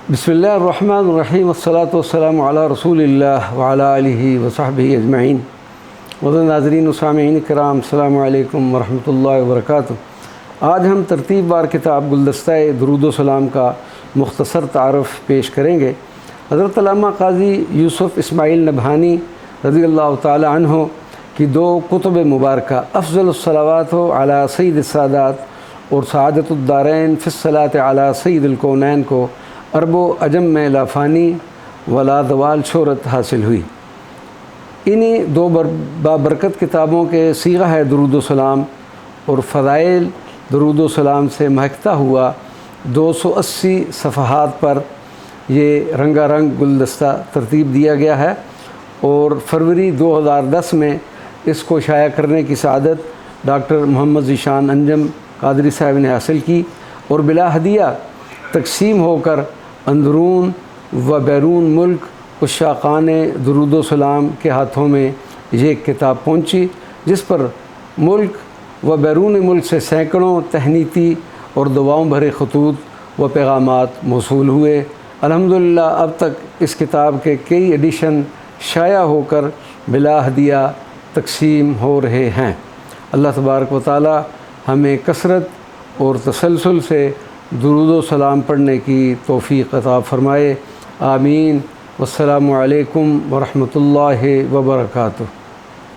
بسم اللہ الرحمن الرحیم، والصلاۃ والسلام علی رسول اللہ وعلی آلہ وصحبہ اجمعین۔ معزز ناظرین و سامعین کرام، السلام علیکم ورحمۃ اللہ وبرکاتہ۔ آج ہم ترتیب بار کتاب گلدستہ درود و سلام کا مختصر تعارف پیش کریں گے۔ حضرت علامہ قاضی یوسف اسماعیل نبہانی رضی اللہ تعالی عنہ کی دو کتب مبارکہ افضل الصلوات علی سید السادات اور سعادت الدارین فی الصلاۃ علی سید الکونین کو عرب و عجم میں لافانی ولا زوال شہرت حاصل ہوئی۔ انہی دو بابرکت کتابوں کے صیغہ ہے درود و سلام اور فضائل درود و سلام سے مہکتا ہوا 280 صفحات پر یہ رنگا رنگ گلدستہ ترتیب دیا گیا ہے، اور فروری 2010 میں اس کو شائع کرنے کی سعادت ڈاکٹر محمد ذیشان انجم قادری صاحب نے حاصل کی، اور بلا ہدیہ تقسیم ہو کر اندرون و بیرون ملک عشاقان درود و سلام کے ہاتھوں میں یہ کتاب پہنچی، جس پر ملک و بیرون ملک سے سینکڑوں تہنیتی اور دعاؤں بھرے خطوط و پیغامات موصول ہوئے۔ الحمدللہ اب تک اس کتاب کے کئی ایڈیشن شائع ہو کر بلا ہدیہ تقسیم ہو رہے ہیں۔ اللہ تبارک و تعالی ہمیں کثرت اور تسلسل سے درود و سلام پڑھنے کی توفیق عطا فرمائے، آمین۔ والسلام علیکم ورحمۃ اللہ وبرکاتہ۔